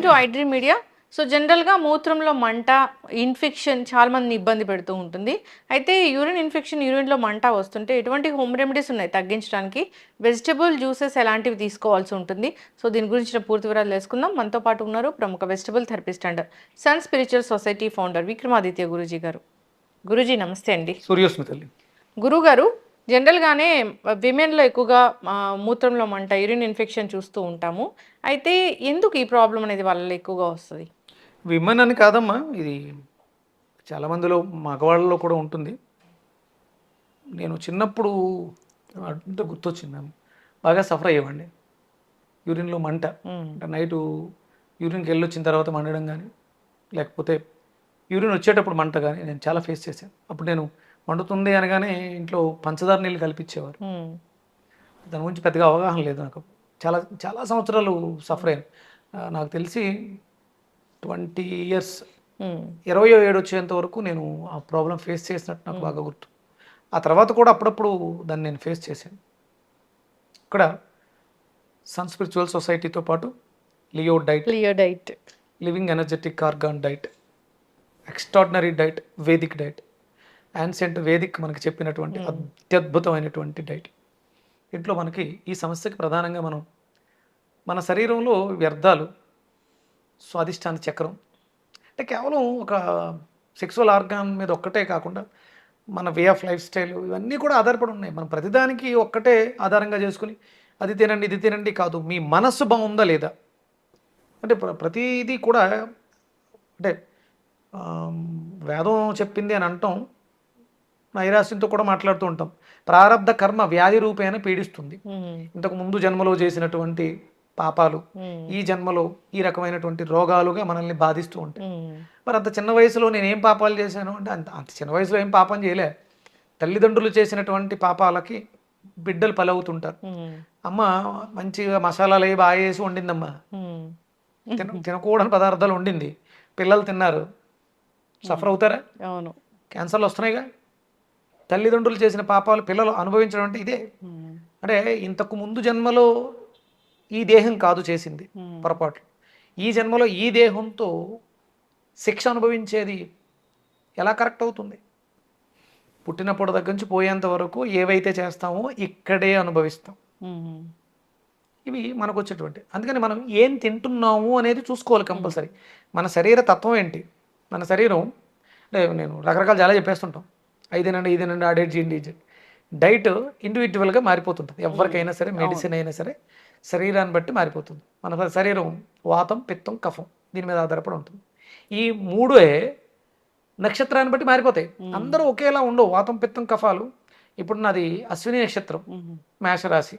To iDream media. So జనరల్‌గా మూత్రంలో మంట, ఇన్ఫెక్షన్ చాలా మందిని ఇబ్బంది పెడుతూ ఉంటుంది. అయితే యూరిన్ ఇన్ఫెక్షన్, యూరిన్‌లో మంట వస్తుంటే ఎటువంటి హోమ్ రెమెడీస్ ఉన్నాయి తగ్గించడానికి? వెజిటబుల్ జ్యూసెస్ ఎలాంటివి తీసుకోవాల్సి ఉంటుంది? సో దీని గురించిన పూర్తి వివరాలు తెలుసుకుందాం. మనతో పాటు ఉన్నారు ప్రముఖ vegetable therapist and sun spiritual society founder Vikramaditya Guruji గారు. గురూజీ నమస్తే అండి. సూర్యోస్మి తల్లి. గురువుగారు, జనరల్‌గానే విమెన్‌లో ఎక్కువగా మూత్రంలో మంట, యూరిన్ ఇన్ఫెక్షన్ చూస్తూ ఉంటాము. అయితే ఎందుకు ఈ ప్రాబ్లమ్ అనేది వాళ్ళలో ఎక్కువగా వస్తది? విమెన్ అని కాదమ్మా, ఇది చాలా మందిలో మగవాళ్ళలో కూడా ఉంటుంది. నేను చిన్నప్పుడు అంటే గుర్తొచ్చింది, బాగా సఫర్ అయ్యేవాడిని. యూరిన్లో మంట అంటే నైటు యూరిన్కి వెళ్ళొచ్చిన తర్వాత మండడం కానీ, లేకపోతే యూరిన్ వచ్చేటప్పుడు మంట కానీ నేను చాలా ఫేస్ చేశాను. అప్పుడు నేను మండుతుంది అనగానే ఇంట్లో పంచదార నీళ్ళు కల్పించేవారు. దాని గురించి పెద్దగా అవగాహన లేదు నాకు. చాలా చాలా సంవత్సరాలు సఫర్ అయ్యాను. నాకు తెలిసి 20 ఇయర్స్ 27 వచ్చేంత వరకు నేను ఆ ప్రాబ్లం ఫేస్ చేసినట్టు నాకు బాగా గుర్తు. ఆ తర్వాత కూడా అప్పుడప్పుడు దాన్ని నేను ఫేస్ చేశాను. ఇక్కడ సన్ స్పిరిచువల్ సొసైటీతో పాటు Leo diet, living energetic organ diet, extraordinary diet, Vedic diet, ancient Vedic మనకి చెప్పినటువంటి అత్యద్భుతమైనటువంటి డైట్. ఇంట్లో మనకి ఈ సమస్యకి ప్రధానంగా మన శరీరంలో వ్యర్థాలు, స్వాదిష్టాన చక్రం అంటే కేవలం ఒక సెక్సువల్ ఆర్గాన్ మీద ఒక్కటే కాకుండా మన వే ఆఫ్ లైఫ్ స్టైల్ ఇవన్నీ కూడా ఆధారపడి ఉన్నాయి. మనం ప్రతిదానికి ఒక్కటే ఆధారంగా చేసుకుని అది తినండి ఇది తినండి కాదు. మీ మనస్సు బాగుందా లేదా అంటే ప్రతిదీ కూడా అంటే వేదం చెప్పింది అని అంటాం, నైరాశ్యంతో కూడా మాట్లాడుతూ ఉంటాం. ప్రారబ్ధ కర్మ వ్యాధి రూపేణ పీడిస్తుంది. ఇంతకు ముందు జన్మలో చేసినటువంటి పాపాలు ఈ జన్మలో ఈ రకమైనటువంటి రోగాలుగా మనల్ని బాధిస్తూ ఉంటాయి. మరి అంత చిన్న వయసులో నేను ఏం పాపాలు చేశాను అంటే అంత చిన్న వయసులో ఏం పాపం చేయలే. తల్లిదండ్రులు చేసినటువంటి పాపాలకి బిడ్డలు పలవుతుంటారు. అమ్మ మంచిగా మసాలాలు అవి బాగా వేసి వండిందమ్మా, తినకూడని పదార్థాలు వండింది, పిల్లలు తిన్నారు, సఫర్ అవుతారా? అవును, క్యాన్సర్లు వస్తున్నాయిగా. తల్లిదండ్రులు చేసిన పాపాలు పిల్లలు అనుభవించడం అంటే ఇదే. అంటే ఇంతకు ముందు జన్మలో ఈ దేహం కాదు చేసింది పొరపాటు, ఈ జన్మలో ఈ దేహంతో శిక్ష అనుభవించేది ఎలా కరెక్ట్ అవుతుంది? పుట్టినప్పుడు దగ్గర నుంచి పోయేంత వరకు ఏవైతే చేస్తామో ఇక్కడే అనుభవిస్తాం. ఇవి మనకు వచ్చేటువంటి, అందుకని మనం ఏం తింటున్నాము అనేది చూసుకోవాలి కంపల్సరీ. మన శరీర తత్వం ఏంటి, మన శరీరం అంటే నేను రకరకాలు చాలా చెప్పేస్తుంటాం, ఐదేనండి ఇదేనండి ఆడేట్ చేయండి. డైట్ ఇండివిజువల్గా మారిపోతుంటుంది ఎవరికైనా సరే, మెడిసిన్ అయినా సరే శరీరాన్ని బట్టి మారిపోతుంది. మన శరీరం వాతం, పిత్తం, కఫం దీని మీద ఆధారపడి ఉంటుంది. ఈ మూడే నక్షత్రాన్ని బట్టి మారిపోతాయి. అందరూ ఒకేలా ఉండవు. వాతం, పిత్తం, కఫాలు. ఇప్పుడు నాది అశ్విని నక్షత్రం, మేషరాశి,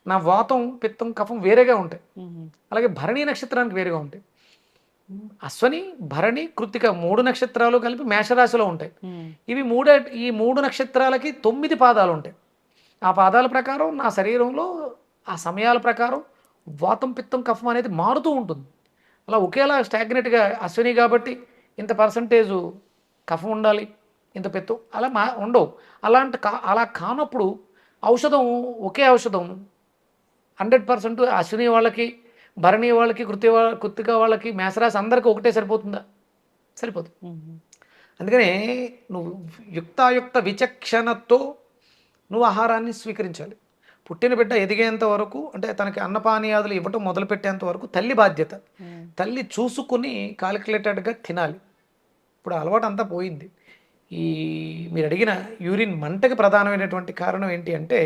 నా వాతం, పిత్తం, కఫం వేరేగా ఉంటాయి. అలాగే భరణి నక్షత్రానికి వేరేగా ఉంటాయి. అశ్వని, భరణి, కృత్తిక 3 నక్షత్రాలు కలిపి మేషరాశిలో ఉంటాయి. ఈ మూడు నక్షత్రాలకి 9 పాదాలు ఉంటాయి. ఆ పాదాల ప్రకారం నా శరీరంలో ఆ సమయాల ప్రకారం వాతం, పిత్తం, కఫం అనేది మారుతూ ఉంటుంది. అలా ఒకేలా స్టాగ్నెట్గా అశ్విని కాబట్టి ఇంత పర్సంటేజు కఫం ఉండాలి, ఇంత పిత్తం అలా ఉండవు. అలా కానప్పుడు ఔషధం ఒకే ఔషధం 100% అశ్విని వాళ్ళకి, భరణి వాళ్ళకి, కృత్తిక వాళ్ళకి, మేషరాశి అందరికీ ఒకటే సరిపోతుందా? సరిపోదు. అందుకనే నువ్వు యుక్తాయుక్త విచక్షణతో నువ్వు ఆహారాన్ని స్వీకరించాలి. పుట్టిన బిడ్డ ఎదిగేంత వరకు అంటే తనకి అన్నపానీయాదులు ఇవ్వటం మొదలుపెట్టేంత వరకు తల్లి బాధ్యత. తల్లి చూసుకుని కాలిక్యులేటెడ్గా తినాలి. ఇప్పుడు అలవాటు అంతా పోయింది. మీరు అడిగిన యూరిన్ మంటకి ప్రధానమైనటువంటి కారణం ఏంటి అంటే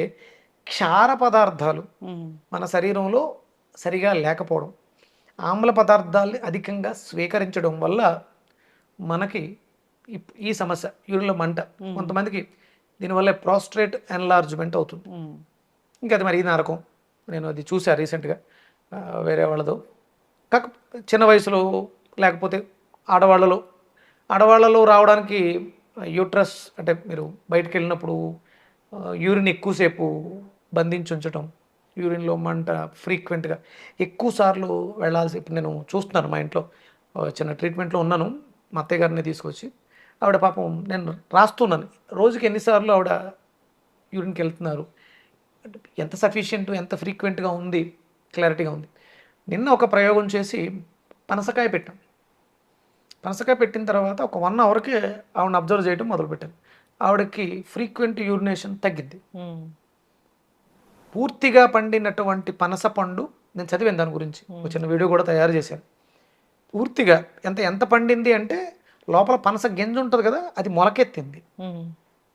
క్షార పదార్థాలు మన శరీరంలో సరిగా లేకపోవడం, ఆమ్ల పదార్థాలని అధికంగా స్వీకరించడం వల్ల మనకి ఈ సమస్య యూరిన్లో మంట. కొంతమందికి దీనివల్ల ప్రోస్ట్రేట్ ఎన్లార్జ్మెంట్ అవుతుంది. ఇంకా అది మరి ఈ నరకం. నేను అది చూసాను రీసెంట్గా వేరే వాళ్ళతో. చిన్న వయసులో లేకపోతే ఆడవాళ్ళలో రావడానికి యూట్రస్ అంటే మీరు బయటకు వెళ్ళినప్పుడు యూరిన్ ఎక్కువసేపు బంధించి ఉంచడం, యూరిన్లో మంట ఫ్రీక్వెంట్గా ఎక్కువ సార్లు వెళ్ళాల్సి. ఇప్పుడు నేను చూస్తున్నాను మా ఇంట్లో చిన్న ట్రీట్మెంట్లో ఉన్నాను, మా అత్తయ్య గారిని తీసుకొచ్చి ఆవిడ పాపం నేను రాస్తున్నాను రోజుకి ఎన్నిసార్లు ఆవిడ యూరిన్కి వెళ్తున్నారు, ఎంత సఫిషియెంట్, ఎంత ఫ్రీక్వెంట్గా ఉంది, క్లారిటీగా ఉంది. నిన్న ఒక ప్రయోగం చేసి పనసకాయ పెట్టాం. పనసకాయ పెట్టిన తర్వాత ఒక 1 అవర్కి ఆవిడని అబ్జర్వ్ చేయడం మొదలుపెట్టాను. ఆవిడకి ఫ్రీక్వెంట్ యూరినేషన్ తగ్గింది. పూర్తిగా పండినటువంటి పనస పండు నేను చదివాను దాని గురించి, ఒక చిన్న వీడియో కూడా తయారు చేశాను. పూర్తిగా ఎంత పండింది అంటే లోపల పనస గింజ ఉంటుంది కదా, అది మొలకెత్తింది.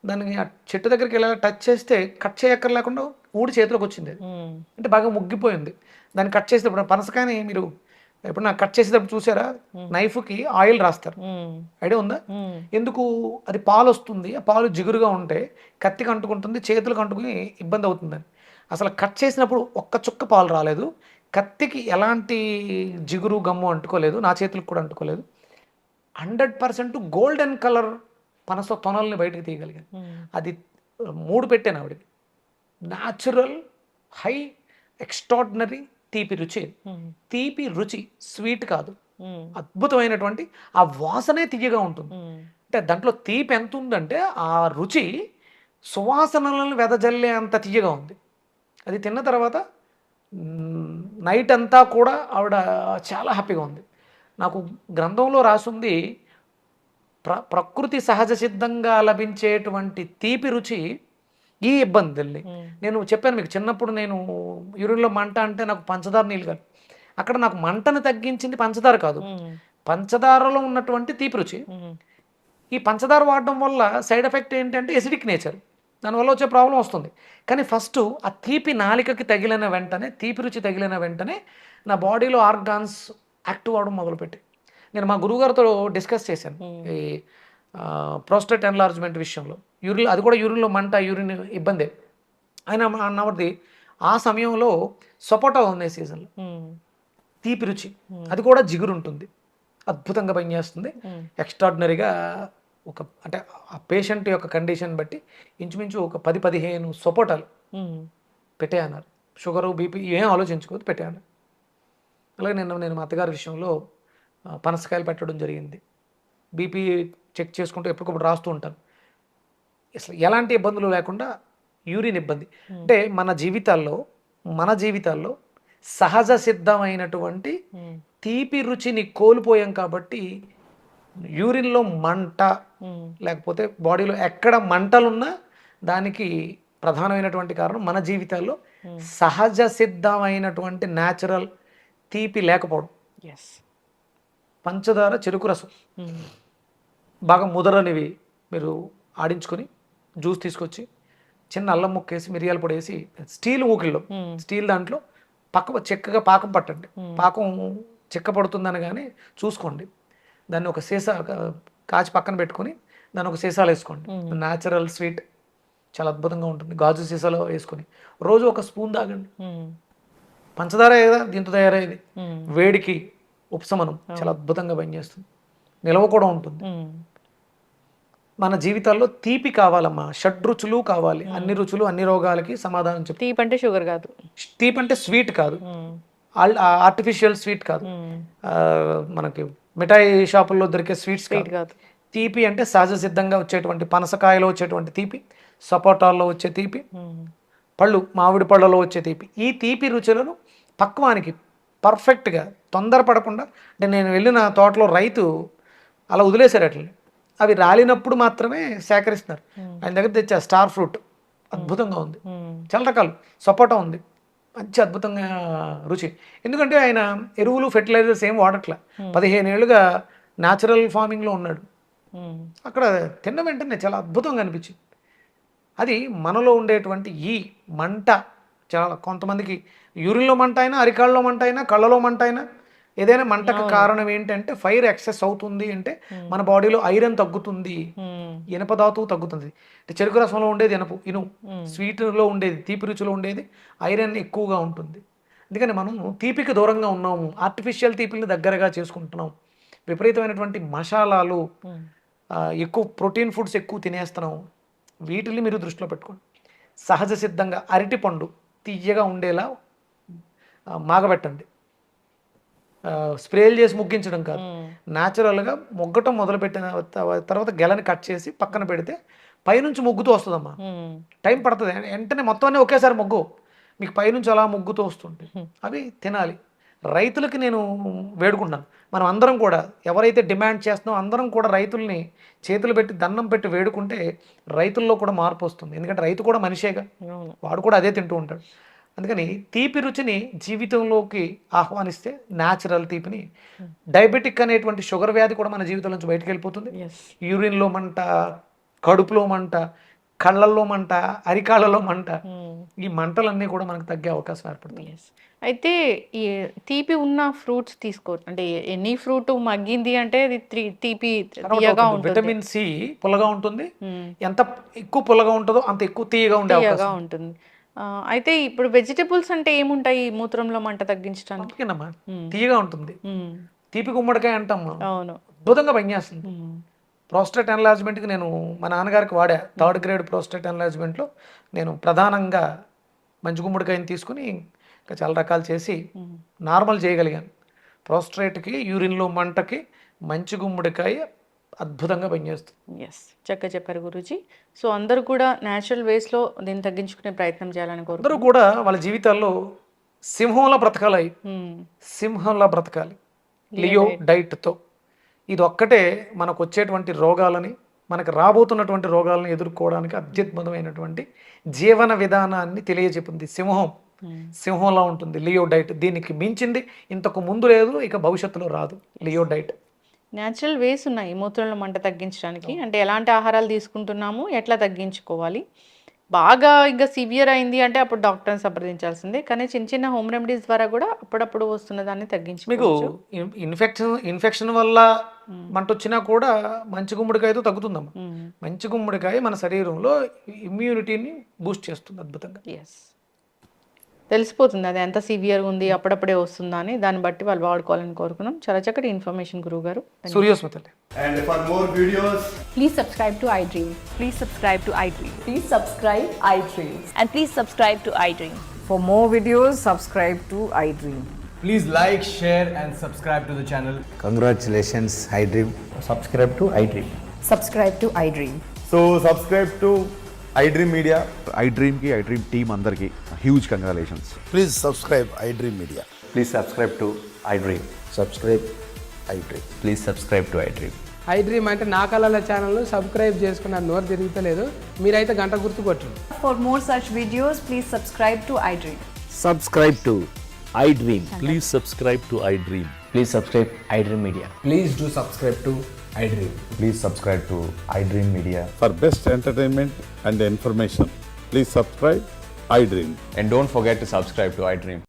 దానికి ఆ చెట్టు దగ్గరికి వెళ్ళి టచ్ చేస్తే కట్ చేయక్కర్లేకుండా ఊడి చేతిలోకి వచ్చింది. అది అంటే బాగా ముగ్గిపోయింది. దాన్ని కట్ చేసేటప్పుడు పనసకాయని మీరు ఎప్పుడు నాకు కట్ చేసేటప్పుడు చూసారా, నైఫ్కి ఆయిల్ రాస్తారు, ఐడియా ఉందా? ఎందుకు? అది పాలు వస్తుంది, ఆ పాలు జిగురుగా ఉంటే కత్తికి అంటుకుంటుంది, చేతులకు అంటుకుని ఇబ్బంది అవుతుందని. అసలు కట్ చేసినప్పుడు ఒక్క చుక్క పాలు రాలేదు, కత్తికి ఎలాంటి జిగురు గమ్ము అంటుకోలేదు, నా చేతులకు కూడా అంటుకోలేదు. 100% గోల్డెన్ కలర్ పనస తొనల్ని బయటకు తీయగలిగాను. అది 3 పెట్టాను ఆవిడకి. న్యాచురల్ హై ఎక్స్ట్రాడినరీ తీపి రుచి. తీపి రుచి, స్వీట్ కాదు, అద్భుతమైనటువంటి ఆ వాసనే తీయగా ఉంటుంది. అంటే దాంట్లో తీపి ఎంత ఉందంటే ఆ రుచి సువాసనలను వెదజల్లే అంత తీయగా ఉంది. అది తిన్న తర్వాత నైట్ అంతా కూడా ఆవిడ చాలా హ్యాపీగా ఉంది. నాకు గ్రంథంలో రాసుంది, ప్రకృతి సహజ సిద్ధంగా లభించేటువంటి తీపి రుచి ఈ ఇబ్బందుల్ని. నేను చెప్పాను మీకు, చిన్నప్పుడు నేను యూరిన్లో మంట అంటే నాకు పంచదార నీళ్ళు కాదు. అక్కడ నాకు మంటను తగ్గించింది పంచదార కాదు, పంచదారలో ఉన్నటువంటి తీపి రుచి. ఈ పంచదార వాడడం వల్ల సైడ్ ఎఫెక్ట్ ఏంటంటే ఎసిడిక్ నేచర్, దానివల్ల వచ్చే ప్రాబ్లం వస్తుంది. కానీ ఫస్ట్ ఆ తీపి నాలికకి తగిలిన వెంటనే, తీపి రుచి తగిలిన వెంటనే నా బాడీలో ఆర్గాన్స్ యాక్టివ్ అవడం మొదలుపెట్టి, నేను మా గురువుగారితో డిస్కస్ చేశాను ఈ ప్రోస్టేట్ ఎన్లార్జ్మెంట్ విషయంలో. అది కూడా యూరిన్లో మంట, యూరిన్ ఇబ్బంది. ఆయన అన్నది ఆ సమయంలో సపోటా ఉంది సీజన్లో, తీపి రుచి, అది కూడా జిగురు ఉంటుంది, అద్భుతంగా పనిచేస్తుంది. ఎక్స్ట్రాడినరీగా అంటే ఆ పేషెంట్ యొక్క కండిషన్ బట్టి ఇంచుమించు ఒక 10-15 సపోటాలు పెట్టేయన్నారు. షుగరు, బీపీ ఏం ఆలోచించుకోవద్దు, పెట్టాను. అలాగే నేను మా అత్తగారి విషయంలో పనసకాయలు పెట్టడం జరిగింది. బీపీ చెక్ చేసుకుంటూ ఎప్పటికప్పుడు రాస్తూ ఉంటాను. అసలు ఎలాంటి ఇబ్బందులు లేకుండా యూరిన్ ఇబ్బంది అంటే మన జీవితాల్లో సహజ సిద్ధమైనటువంటి తీపి రుచిని కోల్పోయాం. కాబట్టి యూరిన్లో మంట, లేకపోతే బాడీలో ఎక్కడ మంటలున్నా దానికి ప్రధానమైనటువంటి కారణం మన జీవితాల్లో సహజ సిద్ధమైనటువంటి న్యాచురల్ తీపి లేకపోవడం. పంచదార, చెరుకు రసం బాగా ముదరనివి మీరు ఆడించుకొని జ్యూస్ తీసుకొచ్చి చిన్న అల్లం ముక్కేసి మిరియాల పొడి వేసి స్టీల్ ఊకిల్లో, స్టీల్ దాంట్లో చెక్కగా పాకం పట్టండి. పాకం చెక్క పడుతుందని కానీ చూసుకోండి. దాన్ని ఒక సీసా కాచి పక్కన పెట్టుకొని దాన్ని ఒక సీసాలో వేసుకోండి. న్యాచురల్ స్వీట్ చాలా అద్భుతంగా ఉంటుంది. గాజు సీసాలో వేసుకొని రోజు ఒక స్పూన్ తాగండి. పంచదార కదా దీంతో తయారయ్యేది, వేడికి ఉపశమనం చాలా అద్భుతంగా పనిచేస్తుంది, నిలవ కూడా ఉంటుంది. మన జీవితాల్లో తీపి కావాలమ్మా, షడ్రుచులు కావాలి. అన్ని రుచులు అన్ని రోగాలకి సమాధానం చెప్పి. తీపి అంటే షుగర్ కాదు, తీపి అంటే స్వీట్ కాదు, ఆర్టిఫిషియల్ స్వీట్ కాదు, మనకి మిఠాయి షాపుల్లో దొరికే స్వీట్స్ కాదు. తీపి అంటే సహజ సిద్ధంగా వచ్చేటువంటి పనసకాయలో వచ్చేటువంటి తీపి, సపోటాల్లో వచ్చే తీపి, మామిడి పళ్ళలో వచ్చే తీపి. ఈ తీపి రుచులను పక్వానికి పర్ఫెక్ట్గా తొందరపడకుండా, అంటే నేను వెళ్ళిన తోటలో రైతు అలా వదిలేశారు అట్లని, అవి రాలినప్పుడు మాత్రమే సేకరిస్తున్నారు. ఆయన దగ్గర తెచ్చా స్టార్ ఫ్రూట్, అద్భుతంగా ఉంది. చాలా రకాలు సపోటా ఉంది, మంచి అద్భుతంగా రుచి. ఎందుకంటే ఆయన ఎరువులు, ఫెర్టిలైజర్స్ ఏం వాడట్లే, 15 ఏళ్ళుగా న్యాచురల్ ఫార్మింగ్లో ఉన్నాడు. అక్కడ తిన్న వెంటనే చాలా అద్భుతంగా అనిపించింది. అది మనలో ఉండేటువంటి ఈ మంట, చాలా కొంతమందికి యూరిన్లో మంట అయినా, అరికాళ్ళలో మంట అయినా, కళ్ళలో మంట అయినా, ఏదైనా మంటకు కారణం ఏంటంటే ఫైర్ ఎక్సెస్ అవుతుంది అంటే మన బాడీలో ఐరన్ తగ్గుతుంది, ఇనప ధాతువు తగ్గుతుంది. అంటే చెరుకు రసంలో ఉండేది ఇనుము, స్వీట్లో ఉండేది, తీపి రుచిలో ఉండేది ఐరన్ ఎక్కువగా ఉంటుంది. అందుకని మనం తీపికి దూరంగా ఉన్నాము, ఆర్టిఫిషియల్ తీపిని దగ్గరగా చేసుకుంటున్నాం, విపరీతమైనటువంటి మసాలాలు, ఎక్కువ ప్రోటీన్ ఫుడ్స్ ఎక్కువ తినేస్తున్నాం. వీటిని మీరు దృష్టిలో పెట్టుకోండి. సహజ సిద్ధంగా అరటిపండు తీయగా ఉండేలా మాగబెట్టండి. స్ప్రేలు చేసి ముగ్గించడం కాదు, న్యాచురల్గా మొగ్గటం మొదలుపెట్టిన తర్వాత గెలని కట్ చేసి పక్కన పెడితే పైనుంచి ముగ్గుతూ వస్తుందమ్మా. టైం పడుతుంది, వెంటనే మొత్తం ఒకేసారి మొగ్గు మీకు పైనుంచి అలా ముగ్గుతూ వస్తుంది. అవి తినాలి. రైతులకి నేను వేడుకుంటున్నాను, మనం అందరం కూడా ఎవరైతే డిమాండ్ చేస్తున్నామో అందరం కూడా రైతుల్ని చేతులు పెట్టి దండం పెట్టి వేడుకుంటే రైతుల్లో కూడా మార్పు వస్తుంది. ఎందుకంటే రైతు కూడా మనిషేగా, అవును. వాడు కూడా అదే తింటూ ఉంటాడు. అందుకని తీపి రుచిని జీవితంలోకి ఆహ్వానిస్తే న్యాచురల్ తీపిని, డయాబెటిక్ అనేటువంటి షుగర్ వ్యాధి కూడా మన జీవితం నుంచి బయటకు వెళ్ళిపోతుంది. ఎస్. యూరిన్లో మంట, కడుపులో మంట, కళ్ళల్లో మంట, అరికాళ్ళలో మంట, ఈ మంటలన్నీ కూడా మనకు తగ్గే అవకాశం ఏర్పడుతుంది. ఎస్. అయితే ఈ తీపి ఉన్న ఫ్రూట్స్ అంటే ఎనీ ఫ్రూట్ మగ్గింది అంటే అది తీపి తీయగా ఉంటుంది. విటమిన్ సి పుల్లగా ఉంటుంది, మ్మ్. ఎంత ఎక్కువ పుల్లగా ఉంటుందో అంత ఎక్కువ తీయగా ఉండే తీయగా అవకాశం ఉంటుంది. అయితే ఇప్పుడు వెజిటబుల్స్ అంటే ఏముంటాయి మూత్రంలో మంట తగ్గించడానికి? అందుకేనమ్మా తీయగా ఉంటుంది. మ్మ్. తీపి గుమ్మడికాయ అంటాం మనం, అవును. అద్భుతంగా పనిచేస్తుంది. మ్మ్. ప్రోస్టేట్ ఎన్లార్జ్మెంట్కి నేను మా నాన్నగారికి వాడా, 3rd గ్రేడ్ ప్రోస్టేట్ ఎన్లార్జ్మెంట్లో నేను ప్రధానంగా మంచి గుమ్మడికాయని తీసుకుని ఇంకా చాలా రకాలు చేసి నార్మల్ చేయగలిగాను. ప్రోస్ట్రేట్కి, యూరిన్లో మంటకి మంచి గుమ్మడికాయ అద్భుతంగా పనిచేస్తుంది. ఎస్, చక్కగా చెప్పారు గురూజీ. సో అందరూ కూడా న్యాచురల్ వేస్లో దీన్ని తగ్గించుకునే ప్రయత్నం చేయాలని అందరూ కోరుకుంటున్నాను. కూడా వాళ్ళ జీవితాల్లో సింహంలా బ్రతకాలి, సింహంలా బ్రతకాలి లియో డైట్తో. ఇది ఒక్కటే మనకు వచ్చేటువంటి రోగాలని, మనకు రాబోతున్నటువంటి రోగాలను ఎదుర్కోవడానికి అత్యద్భుతమైనటువంటి జీవన విధానాన్ని తెలియజెప్పింది. సింహంలా ఉంటుంది లియో డైట్. దీనికి మించింది ఇంతకు ముందు లేదు, ఇక భవిష్యత్తులో రాదు లియో డైట్. న్యాచురల్ వేస్ ఉన్నాయి మూత్రంలో మంట తగ్గించడానికి. అంటే ఎలాంటి ఆహారాలు తీసుకుంటున్నాము, ఎట్లా తగ్గించుకోవాలి. బాగా ఇంకా సివియర్ అయింది అంటే అప్పుడు డాక్టర్ని సంప్రదించాల్సిందే. కానీ చిన్న చిన్న హోమ్ రెమెడీస్ ద్వారా కూడా అప్పుడప్పుడు వస్తున్న దాన్ని మీకు తగ్గించుకోవచ్చు. ఇన్ఫెక్షన్ వల్ల మంట వచ్చినా కూడా మంచి గుమ్మడికాయతో తగ్గుతుందమ్మా. మంచి గుమ్మడికాయ మన శరీరంలో ఇమ్యూనిటీని బూస్ట్ చేస్తుంది అద్భుతంగా. ఎస్, తెలిసిపోతుంది అది ఎంత సివియర్ ఉంది, అప్పుడప్పుడే వస్తుందా అని. దాన్ని బట్టి వాళ్ళు వాడుకోవాలని కోరుకున్నాం. చాలా చక్కటి ఇన్ఫర్మేషన్ గురువు గారు. సూర్యోస్మితలే. And for more videos, Please subscribe to iDream. Please subscribe to iDream. Please subscribe iDream. And please subscribe to iDream. For more videos, subscribe to iDream. please like, share, and subscribe to the channel. Congratulations, iDream. Subscribe to iDream. Subscribe to iDream. So subscribe to iDream Media. iDream ki iDream team andarki huge congratulations. Please subscribe iDream Media. Please subscribe to iDream. Subscribe iDream. Please subscribe to iDream. iDream అంటే నా కళల channel subscribe చేసుకున్న నోరు తిరుగుతలేదు, మీరైతే గంట గుర్తు కొట్టండి. For more such videos, please subscribe to iDream. Subscribe to iDream. Please subscribe to iDream. Please subscribe iDream Media. Please do subscribe to iDream. Please subscribe to iDream Media. For best entertainment and information, please subscribe iDream. And don't forget to subscribe to iDream.